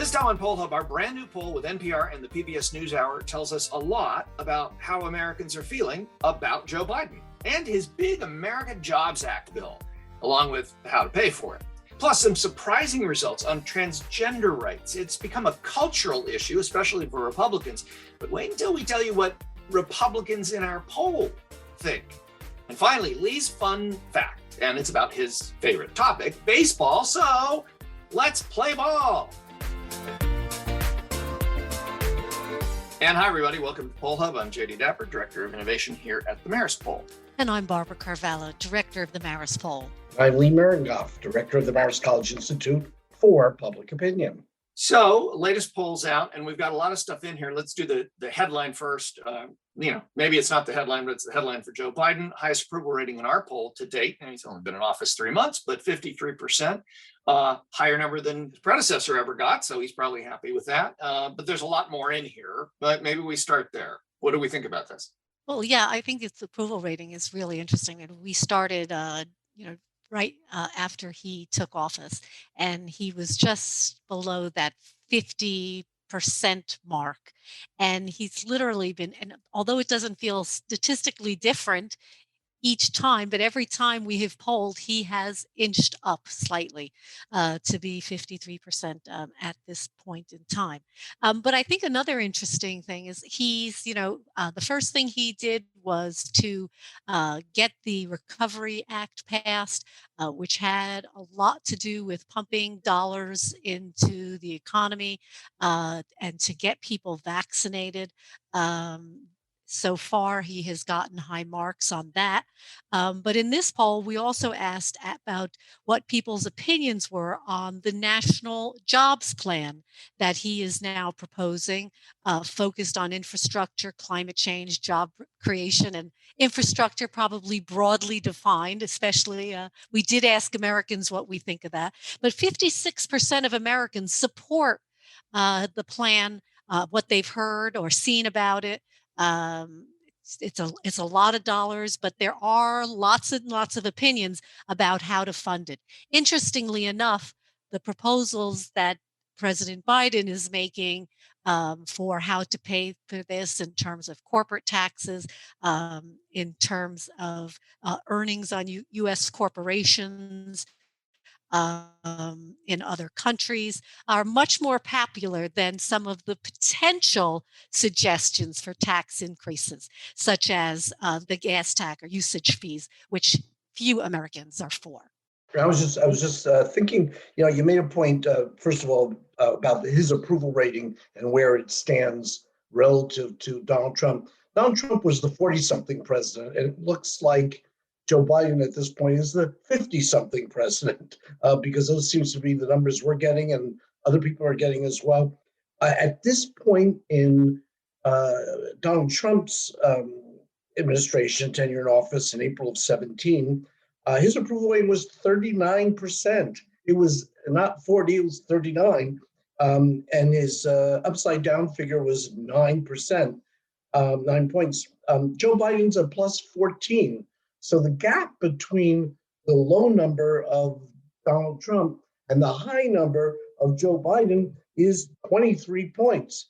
This time on Poll Hub, our brand new poll with NPR and the PBS NewsHour tells us a lot about how Americans are feeling about Joe Biden and his big America Jobs Act bill, along with how to pay for it. Plus, some surprising results on transgender rights. It's become a cultural issue, especially for Republicans. But wait until we tell you what Republicans in our poll think. And finally, Lee's fun fact, and it's about his favorite topic, baseball. So let's play ball. And hi, everybody. Welcome to Poll Hub. I'm Jay DeDapper, Director of Innovation here at the Marist Poll. And I'm Barbara Carvalho, Director of the Marist Poll. I'm Lee Miringoff, Director of the Marist College Institute for Public Opinion. So, latest polls out, and we've got a lot of stuff in here. Let's do the headline first. Maybe it's not the headline, but it's the headline for Joe Biden. Highest approval rating in our poll to date. And he's only been in office 3 months, but 53%. Higher number than his predecessor ever got, so he's probably happy with that. But there's a lot more in here, but maybe we start there. What do we think about this? Well, yeah, I think its approval rating is really interesting. And we started, right after he took office, and he was just below that 50% mark. And he's literally been, and although it doesn't feel statistically different each time, but every time we have polled, he has inched up slightly to be 53% at this point in time. But I think another interesting thing is he's, the first thing he did was to get the Recovery Act passed, which had a lot to do with pumping dollars into the economy and to get people vaccinated. So far, he has gotten high marks on that. But in this poll, we also asked about what people's opinions were on the national jobs plan that he is now proposing, focused on infrastructure, climate change, job creation, and infrastructure probably broadly defined, especially we did ask Americans what we think of that. But 56% of Americans support the plan, what they've heard or seen about it. It's a lot of dollars, but there are lots and lots of opinions about how to fund it. Interestingly enough, the proposals that President Biden is making for how to pay for this in terms of corporate taxes, in terms of earnings on U.S. corporations, in other countries are much more popular than some of the potential suggestions for tax increases, such as the gas tax or usage fees, which few Americans are for. I was just thinking, you made a point, first of all, about his approval rating and where it stands relative to Donald Trump. Donald Trump was the 40-something president, and it looks like Joe Biden at this point is the 50-something president, because those seems to be the numbers we're getting and other people are getting as well. At this point in Donald Trump's administration, tenure in office in April of 17, his approval rating was 39%. It was not 40, it was 39. And his upside down figure was 9%, 9 points. Joe Biden's a plus 14. So the gap between the low number of Donald Trump and the high number of Joe Biden is 23 points.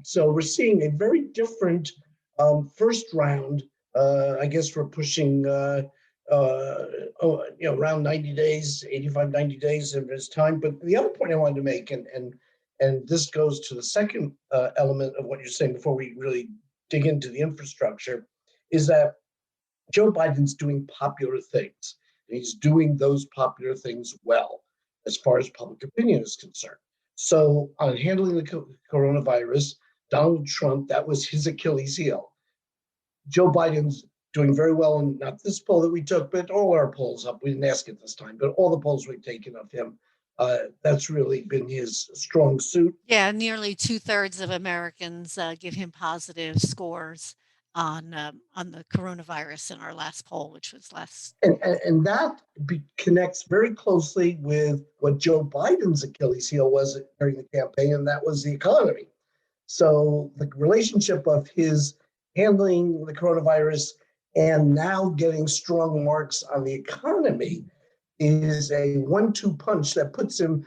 So we're seeing a very different first round. I guess we're pushing around 90 days, 85, 90 days of his time. But the other point I wanted to make, and this goes to the second element of what you're saying before we really dig into the infrastructure, is that Joe Biden's doing popular things, and he's doing those popular things well as far as public opinion is concerned. So on handling the coronavirus, Donald Trump, that was his Achilles heel. Joe Biden's doing very well in not this poll that we took, but all our polls up. We didn't ask it this time, but all the polls we've taken of him, that's really been his strong suit. Yeah, nearly 2/3 of Americans give him positive scores on the coronavirus in our last poll, which was last. And that connects very closely with what Joe Biden's Achilles heel was during the campaign, and that was the economy. So the relationship of his handling the coronavirus and now getting strong marks on the economy is a 1-2 punch that puts him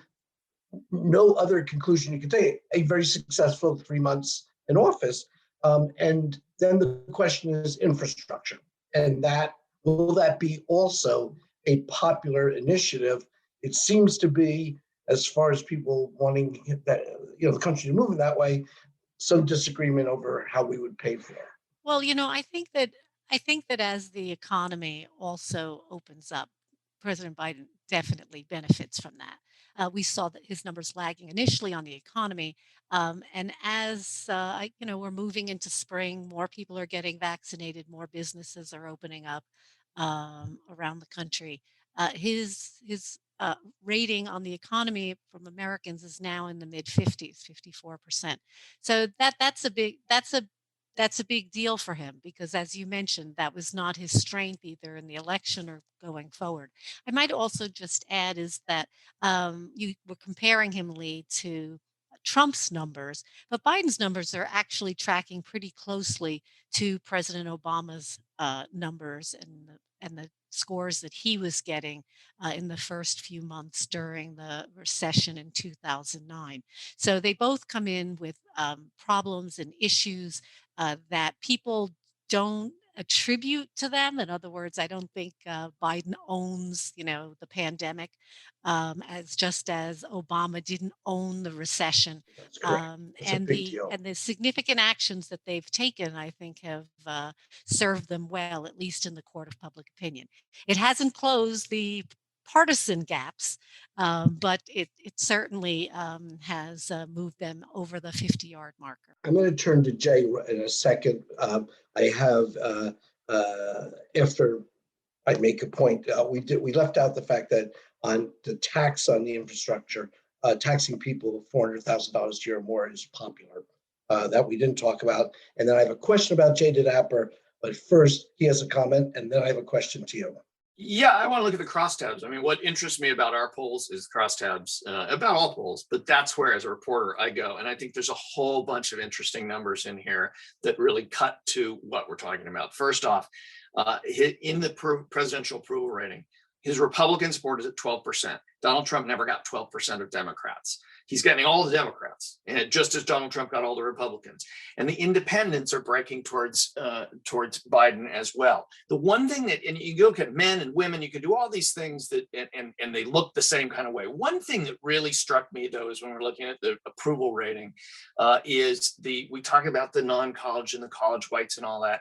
no other conclusion you can take. A very successful 3 months in office. And then the question is infrastructure. And that will that be also a popular initiative? It seems to be, as far as people wanting that, the country to move in that way, some disagreement over how we would pay for it. Well, I think that as the economy also opens up, President Biden definitely benefits from that. We saw that his numbers lagging initially on the economy, and as we're moving into spring, more people are getting vaccinated, more businesses are opening up around the country. His rating on the economy from Americans is now in the mid 50s, 54%. So that's a big deal for him because, as you mentioned, that was not his strength either in the election or going forward. I might also just add is that you were comparing him, Lee, to Trump's numbers, but Biden's numbers are actually tracking pretty closely to President Obama's numbers and the scores that he was getting in the first few months during the recession in 2009. So they both come in with problems and issues that people don't attribute to them. In other words, I don't think Biden owns, the pandemic, as just as Obama didn't own the recession. That's correct. It's a And big the deal. and the significant actions that they've taken, I think, have served them well, at least in the court of public opinion. It hasn't closed the partisan gaps, but it certainly has moved them over the 50-yard marker. I'm going to turn to Jay in a second. I have, after I make a point, we left out the fact that on the tax on the infrastructure, taxing people $400,000 a year or more is popular. That we didn't talk about. And then I have a question about Jay DeDapper, but first he has a comment, and then I have a question to you. Yeah, I want to look at the crosstabs. I mean, what interests me about our polls is crosstabs, about all polls, but that's where, as a reporter, I go. And I think there's a whole bunch of interesting numbers in here that really cut to what we're talking about. First off, in the presidential approval rating, his Republican support is at 12%. Donald Trump never got 12% of Democrats. He's getting all the Democrats, and just as Donald Trump got all the Republicans. And the independents are breaking towards Biden as well. The one thing that, and you look at men and women, you can do all these things that, and they look the same kind of way. One thing that really struck me, though, is when we're looking at the approval rating, we talk about the non-college and the college whites and all that.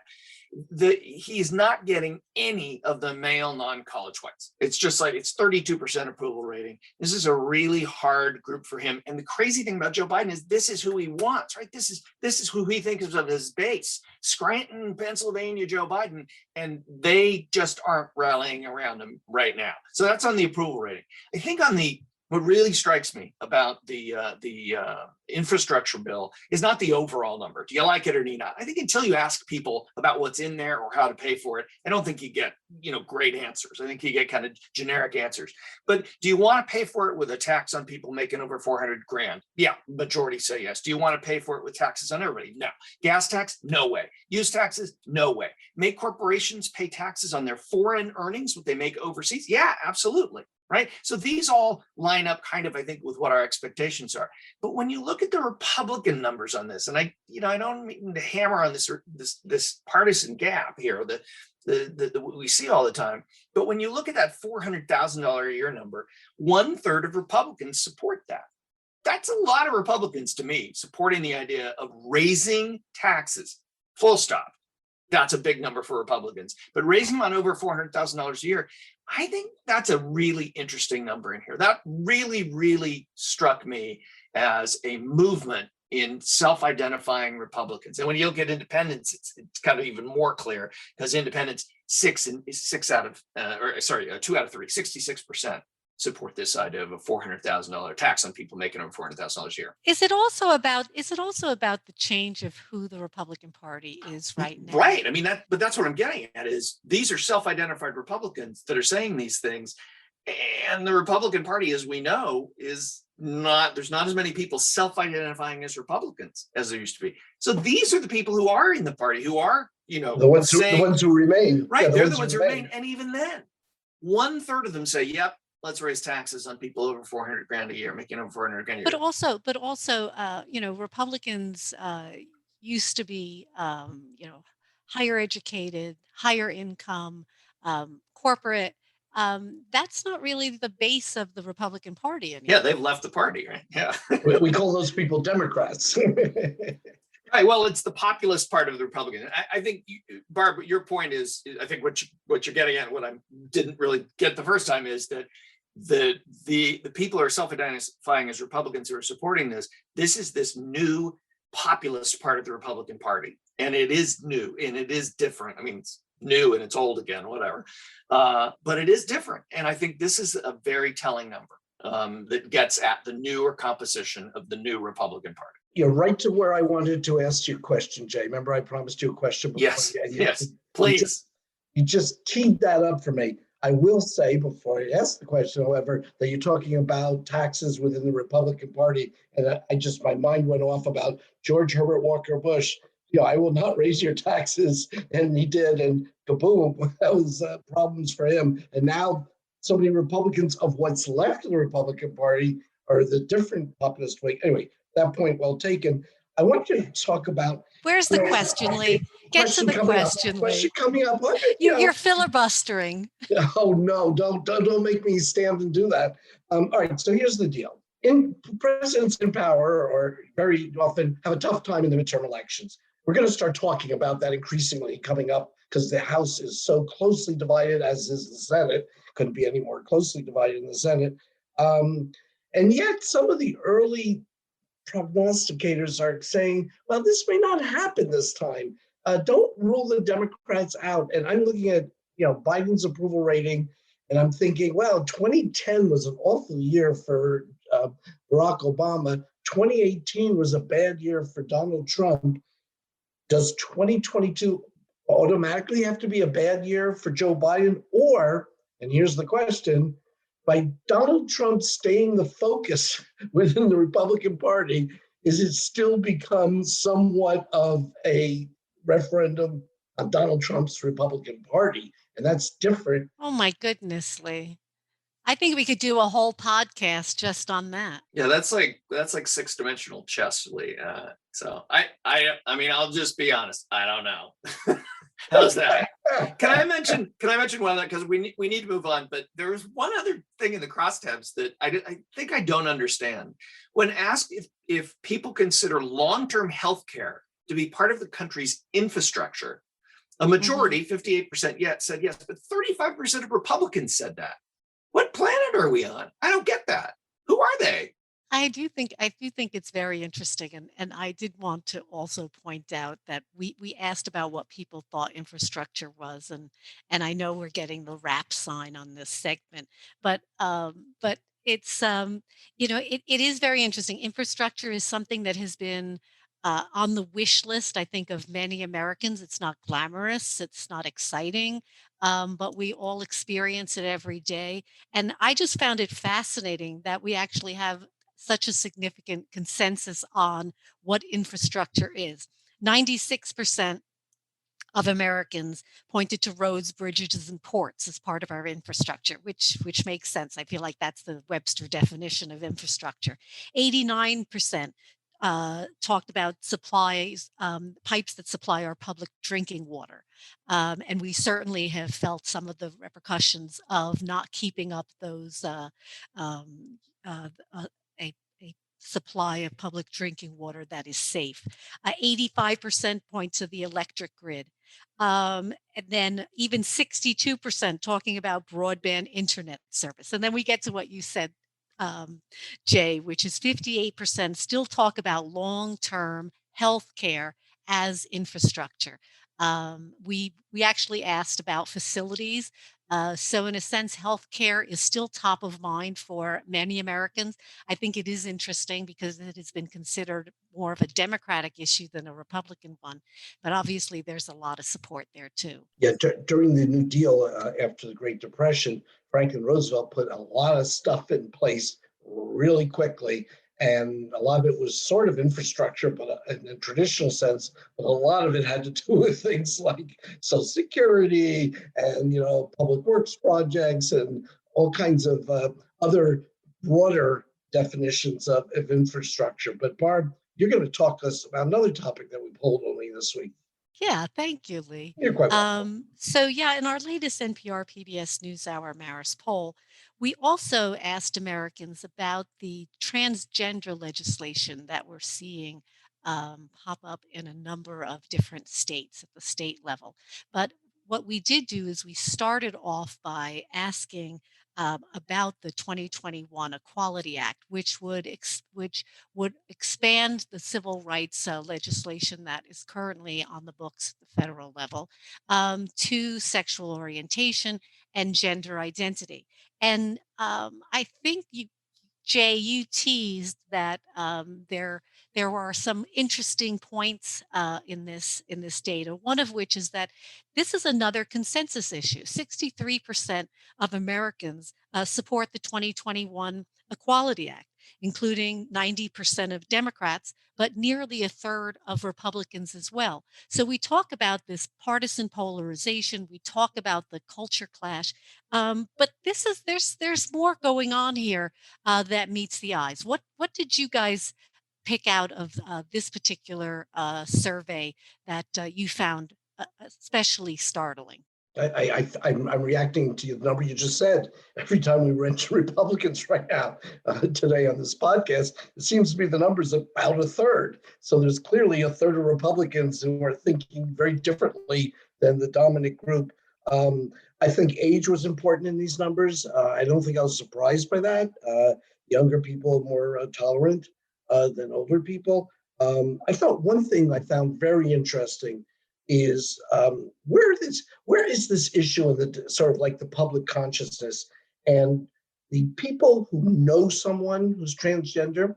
He's not getting any of the male non-college whites. It's just like it's 32% approval rating. This is a really hard group for him. And the crazy thing about Joe Biden is this is who he wants, right? This is who he thinks of his base. Scranton, Pennsylvania, Joe Biden, and they just aren't rallying around him right now. So that's on the approval rating. I think what really strikes me about the infrastructure bill is not the overall number. Do you like it or do you not? I think until you ask people about what's in there or how to pay for it, I don't think you get great answers. I think you get kind of generic answers. But do you want to pay for it with a tax on people making over 400 grand? Yeah, majority say yes. Do you want to pay for it with taxes on everybody? No. Gas tax? No way. Use taxes? No way. Make corporations pay taxes on their foreign earnings, what they make overseas? Yeah, absolutely. Right. So these all line up kind of, I think, with what our expectations are. But when you look at the Republican numbers on this, and I don't mean to hammer on this partisan gap here that we see all the time. But when you look at that $400,000 a year number, 1/3 of Republicans support that. That's a lot of Republicans to me supporting the idea of raising taxes, full stop. That's a big number for Republicans, but raising them on over $400,000 a year, I think that's a really interesting number in here. That really, really struck me as a movement in self-identifying Republicans. And when you look at independents, it's kind of even more clear because independents, 2 out of 3, 66% support this idea of a $400,000 tax on people making over $400,000 a year. Is it also about the change of who the Republican Party is right now? Right. I mean, but that's what I'm getting at is these are self-identified Republicans that are saying these things. And the Republican Party, as we know, there's not as many people self-identifying as Republicans as there used to be. So these are the people who are in the party, who are, the ones who remain. Right. They're the ones who remain. And even then, 1/3 of them say, yep, let's raise taxes on people over 400 grand a year, making over 400 grand a But year. also, Republicans used to be, higher educated, higher income, corporate. That's not really the base of the Republican Party Yeah, anymore. they've left the party, right? Yeah. We call those people Democrats. Right. Well, it's the populist part of the Republican. I think, Barb, your point is, I think what you're getting at, what I didn't really get the first time, is that the people who are self-identifying as Republicans who are supporting this is this new populist part of the Republican Party, and it is new and it is different. I mean, it's new and it's old again, whatever, but it is different, and I think this is a very telling number that gets at the newer composition of the new Republican Party. You're right to where I wanted to ask you a question, Jay. Remember, I promised you a question before. Yes, please. You just teed that up for me. I will say before I ask the question, however, that you're talking about taxes within the Republican Party, and my mind went off about George Herbert Walker Bush. I will not raise your taxes, and he did, and kaboom, that was problems for him. And now so many Republicans of what's left of the Republican Party are the different populist wing. Anyway, that point well taken. I want you to talk about. Where's the question, Lee? Get to the question, Lee. Question coming up. You're filibustering. Oh no! Don't make me stand and do that. All right. So here's the deal. Presidents in power or very often have a tough time in the midterm elections. We're going to start talking about that increasingly coming up because the House is so closely divided, as is the Senate. Couldn't be any more closely divided in the Senate. And yet some of the early prognosticators are saying, well, this may not happen this time. Don't rule the Democrats out. And I'm looking at, Biden's approval rating, and I'm thinking, well, 2010 was an awful year for Barack Obama. 2018 was a bad year for Donald Trump. Does 2022 automatically have to be a bad year for Joe Biden? Or, and here's the question, by Donald Trump staying the focus within the Republican Party, is it still become somewhat of a referendum on Donald Trump's Republican Party? And that's different. Oh my goodness, Lee. I think we could do a whole podcast just on that. Yeah, that's like six-dimensional chess, Lee. So I mean, I'll just be honest. I don't know. How's that? Can I mention one of that, because we need to move on. But there was one other thing in the crosstabs that I think I don't understand. When asked if people consider long-term health care to be part of the country's infrastructure, a majority, 58% said yes, but 35% of Republicans said that. What planet are we on? I don't get that. Who are they? I do think it's very interesting, and I did want to also point out that we asked about what people thought infrastructure was, and I know we're getting the rap sign on this segment, but it's it is very interesting. Infrastructure is something that has been on the wish list, I think, of many Americans. It's not glamorous, it's not exciting, but we all experience it every day. And I just found it fascinating that we actually have such a significant consensus on what infrastructure is. 96% of Americans pointed to roads, bridges, and ports as part of our infrastructure, which makes sense. I feel like that's the Webster definition of infrastructure. 89% talked about supplies, pipes that supply our public drinking water. And we certainly have felt some of the repercussions of not keeping up those a supply of public drinking water that is safe. 85% point to the electric grid. And then even 62% talking about broadband internet service. And then we get to what you said, Jay, which is 58% still talk about long-term health care as infrastructure. We actually asked about facilities. So in a sense, healthcare is still top of mind for many Americans. I think it is interesting because it has been considered more of a Democratic issue than a Republican one. But obviously, there's a lot of support there, too. Yeah, during the New Deal after the Great Depression, Franklin Roosevelt put a lot of stuff in place really quickly. And a lot of it was sort of infrastructure, but in a traditional sense, but a lot of it had to do with things like Social Security and, public works projects and all kinds of other broader definitions of infrastructure. But Barb, you're going to talk to us about another topic that we polled only this week. Yeah, thank you, Lee. You're quite welcome. So yeah, in our latest NPR PBS NewsHour Marist poll, we also asked Americans about the transgender legislation that we're seeing pop up in a number of different states at the state level. But what we did do is we started off by asking about the 2021 Equality Act, which would expand the civil rights legislation that is currently on the books at the federal level to sexual orientation and gender identity. And I think Jay, you teased that there are some interesting points in this data. One of which is that this is another consensus issue. 63% of Americans support the 2021 Equality Act, including 90% of Democrats, but nearly a third of Republicans as well. So we talk about this partisan polarization. We talk about the culture clash, but there's more going on here that meets the eyes. What did you guys pick out of this particular survey that you found especially startling? I'm reacting to the number you just said. Every time we mention Republicans right now, today on this podcast, it seems to be the numbers about a third. So there's clearly a third of Republicans who are thinking very differently than the dominant group. I think age was important in these numbers. I don't think I was surprised by that. Younger people are more tolerant than older people. I thought one thing I found very interesting is where is this issue in the sort of like the public consciousness, and the people who know someone who's transgender,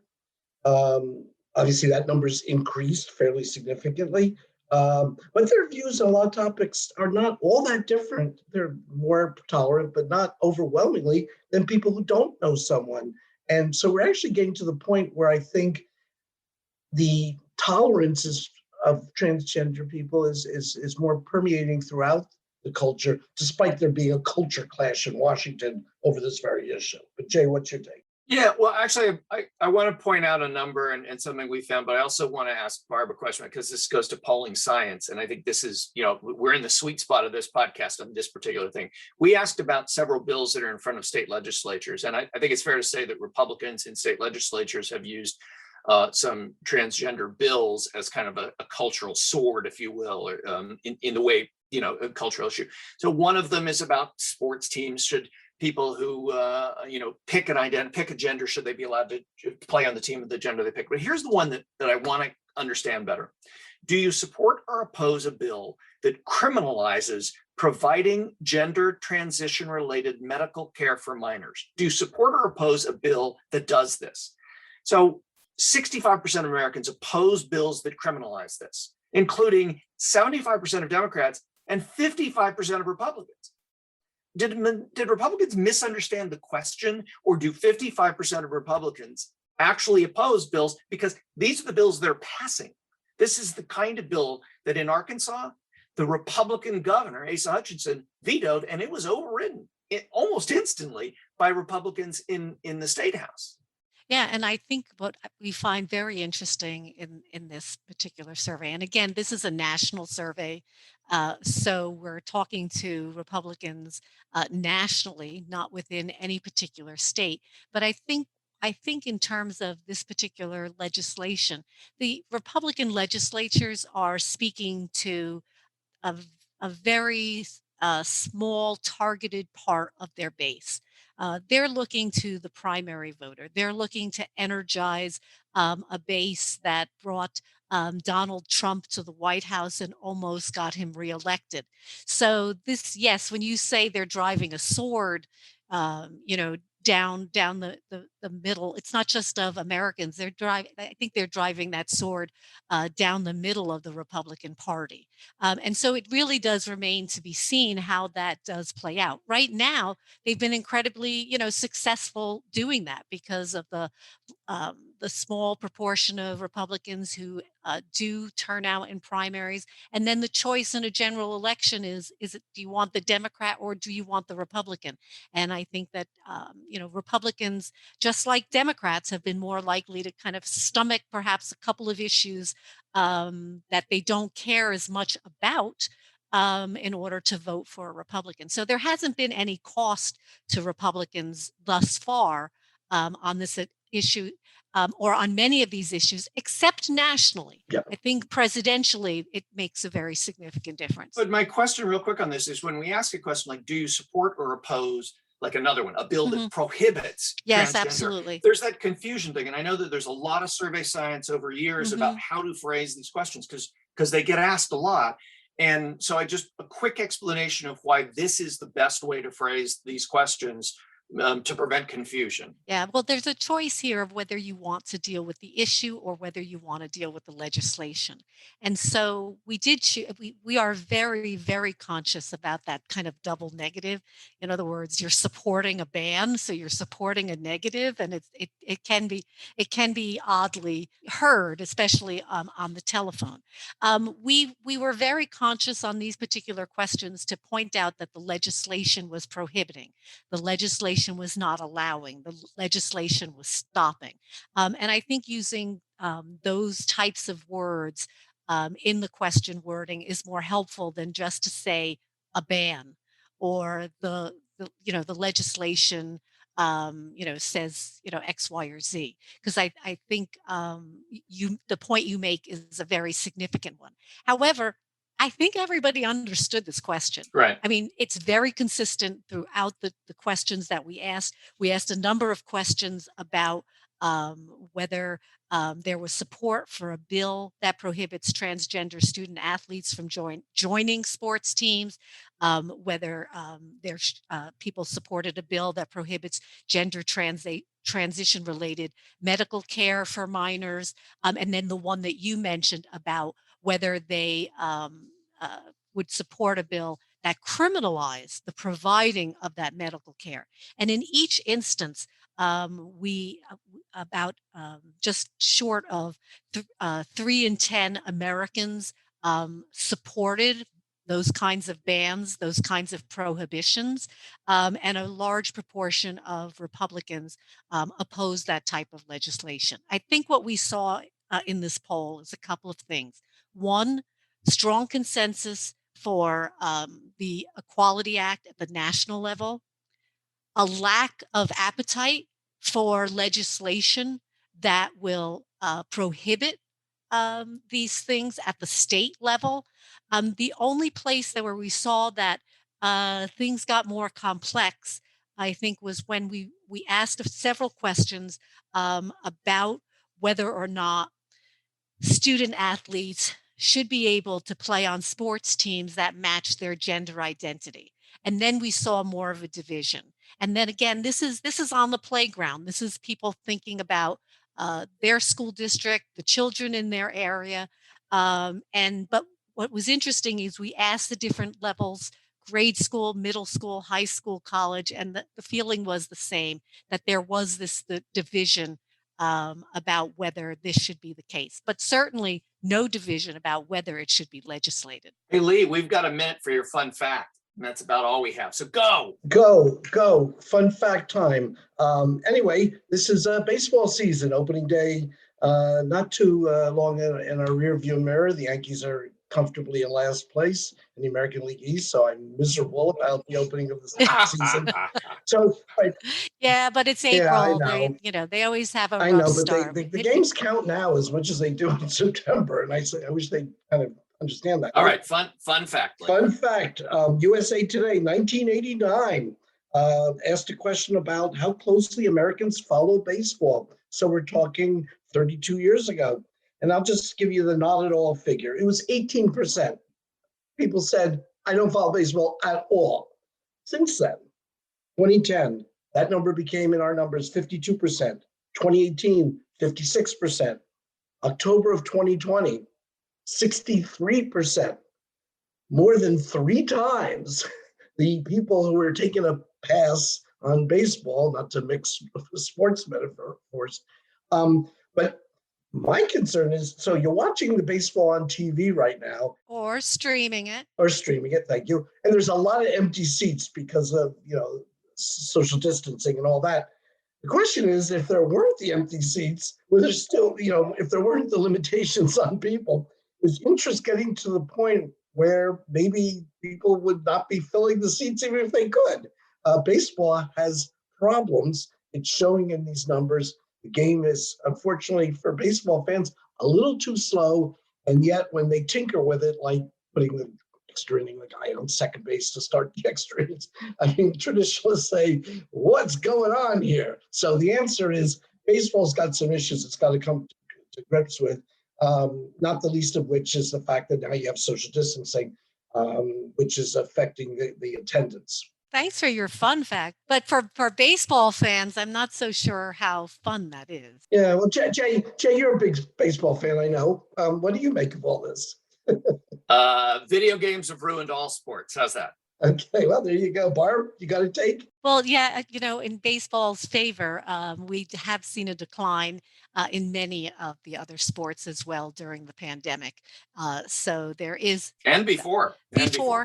obviously that number's increased fairly significantly, but their views on a lot of topics are not all that different. They're more tolerant, but not overwhelmingly, than people who don't know someone. And so we're actually getting to the point where I think the tolerance of transgender people is more permeating throughout the culture, despite there being a culture clash in Washington over this very issue. But Jay, what's your take? Yeah, well, actually, I want to point out a number and something we found, but I also want to ask Barb a question because this goes to polling science. And I think this is, we're in the sweet spot of this podcast on this particular thing. We asked about several bills that are in front of state legislatures. And I think it's fair to say that Republicans in state legislatures have used some transgender bills as kind of a cultural sword, if you will, or in the way, a cultural issue. So one of them is about sports teams. Should people who pick a gender, should they be allowed to play on the team of the gender they pick? But here's the one that I want to understand better. Do you support or oppose a bill that criminalizes providing gender transition related medical care for minors? Do you support or oppose a bill that does this? So 65% of Americans oppose bills that criminalize this, including 75% of Democrats and 55% of Republicans. Did Republicans misunderstand the question, or do 55% of Republicans actually oppose bills? Because these are the bills they're passing. This is the kind of bill that in Arkansas, the Republican governor, Asa Hutchinson, vetoed, and it was overridden almost instantly by Republicans in the state house. Yeah, and I think what we find very interesting in this particular survey, and again, this is a national survey, so we're talking to Republicans nationally, not within any particular state. But I think in terms of this particular legislation, the Republican legislatures are speaking to a, a very small targeted part of their base. They're looking to the primary voter. They're looking to energize a base that brought Donald Trump to the White House and almost got him reelected. So this, yes, when you say they're driving a sword, down the middle. It's not just of Americans. I think they're driving that sword down the middle of the Republican Party. And so it really does remain to be seen how that does play out. Right now, they've been incredibly, successful doing that because of the the small proportion of Republicans who do turn out in primaries. And then the choice in a general election is it, do you want the Democrat or do you want the Republican? And I think that, Republicans, just like Democrats, have been more likely to kind of stomach perhaps a couple of issues that they don't care as much about in order to vote for a Republican. So there hasn't been any cost to Republicans thus far on this issue or on many of these issues, except nationally. Yep. I think presidentially, it makes a very significant difference. But my question real quick on this is, when we ask a question like, do you support or oppose, like another one, a bill that prohibits Yes, transgender, absolutely. there's that confusion thing. And I know that there's a lot of survey science over years about how to phrase these questions because they get asked a lot. And so a quick explanation of why this is the best way to phrase these questions to prevent confusion. Yeah, well, there's a choice here of whether you want to deal with the issue or whether you want to deal with the legislation. And so we did we are very, very conscious about that kind of double negative. In other words, you're supporting a ban, so you're supporting a negative, and it can be oddly heard, especially on the telephone. We were very conscious on these particular questions to point out that the legislation was prohibiting. The legislation was not allowing, the legislation was stopping. And I think using those types of words in the question wording is more helpful than just to say a ban or the legislation says, X, Y, or Z. Because I think the point you make is a very significant one. However, I think everybody understood this question. Right. I mean, it's very consistent throughout the questions that we asked. We asked a number of questions about whether there was support for a bill that prohibits transgender student athletes from joining sports teams, whether people supported a bill that prohibits gender transition-related medical care for minors, and then the one that you mentioned about whether they would support a bill that criminalized the providing of that medical care. And in each instance, we about just short of 3 in 10 Americans supported those kinds of bans, those kinds of prohibitions, and a large proportion of Republicans opposed that type of legislation. I think what we saw in this poll is a couple of things. One, strong consensus for the Equality Act at the national level, a lack of appetite for legislation that will prohibit these things at the state level. The only place where we saw that things got more complex, I think, was when we asked several questions about whether or not student athletes should be able to play on sports teams that match their gender identity. And then we saw more of a division. And then again, this is on the playground. This is people thinking about their school district, the children in their area. But what was interesting is we asked the different levels, grade school, middle school, high school, college, and the feeling was the same, that there was the division about whether this should be the case, but certainly no division about whether it should be legislated. Hey, Lee, we've got a minute for your fun fact, and that's about all we have. So go. Fun fact time. Anyway, this is baseball season, opening day, not too long in our rear view mirror. The Yankees are comfortably in last place in the American League East, so I'm miserable about the opening of this season. So, yeah, but it's April. Yeah, they always have a I rough know, but start. the games count now as much as they do in September, and I wish they kind of understand that. All right, fun fact. Fun fact: USA Today, 1989, asked a question about how closely Americans follow baseball. So we're talking 32 years ago. And I'll just give you the not at all figure. It was 18%. People said, I don't follow baseball at all. Since then, 2010, that number became, in our numbers, 52%. 2018, 56%. October of 2020, 63%. More than 3 times the people who are taking a pass on baseball, not to mix sports metaphors, But my concern is, so you're watching the baseball on TV right now, Or streaming it. thank you. And there's a lot of empty seats because of, social distancing and all that. The question is, if there weren't the empty seats, were there still, if there weren't the limitations on people, is interest getting to the point where maybe people would not be filling the seats even if they could? Baseball has problems. It's showing in these numbers. The game is, unfortunately for baseball fans, a little too slow. And yet when they tinker with it, like putting the extra inning, the guy on second base to start the extra innings, I mean, traditionalists say, what's going on here? So the answer is baseball's got some issues it's got to come to grips with, not the least of which is the fact that now you have social distancing, which is affecting the attendance. Thanks for your fun fact. But for baseball fans, I'm not so sure how fun that is. Yeah, well, Jay, you're a big baseball fan, I know. What do you make of all this? Video games have ruined all sports. How's that? Okay, well, there you go. Barb, you got a take? Well, yeah, in baseball's favor, we have seen a decline in many of the other sports as well during the pandemic. So there is. And before.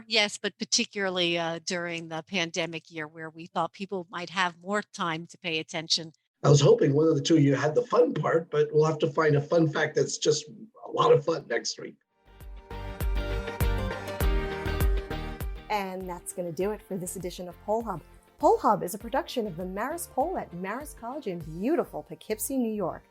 Yes, but particularly during the pandemic year where we thought people might have more time to pay attention. I was hoping one of the two of you had the fun part, but we'll have to find a fun fact that's just a lot of fun next week. And that's going to do it for this edition of Poll Hub. Poll Hub is a production of the Marist Poll at Marist College in beautiful Poughkeepsie, New York.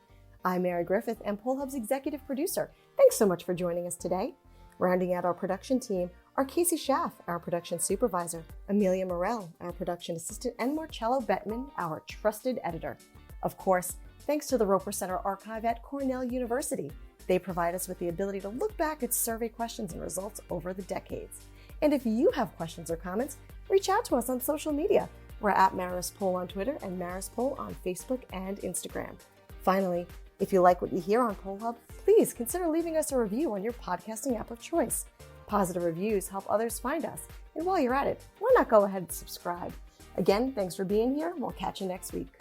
I'm Mary Griffith and Poll Hub's executive producer. Thanks so much for joining us today. Rounding out our production team are Casey Schaff, our production supervisor, Amelia Morell, our production assistant, and Marcello Bettman, our trusted editor. Of course, thanks to the Roper Center Archive at Cornell University. They provide us with the ability to look back at survey questions and results over the decades. And if you have questions or comments, reach out to us on social media. We're at Marist Poll on Twitter and Marist Poll on Facebook and Instagram. Finally, if you like what you hear on Poll Hub, please consider leaving us a review on your podcasting app of choice. Positive reviews help others find us. And while you're at it, why not go ahead and subscribe? Again, thanks for being here. We'll catch you next week.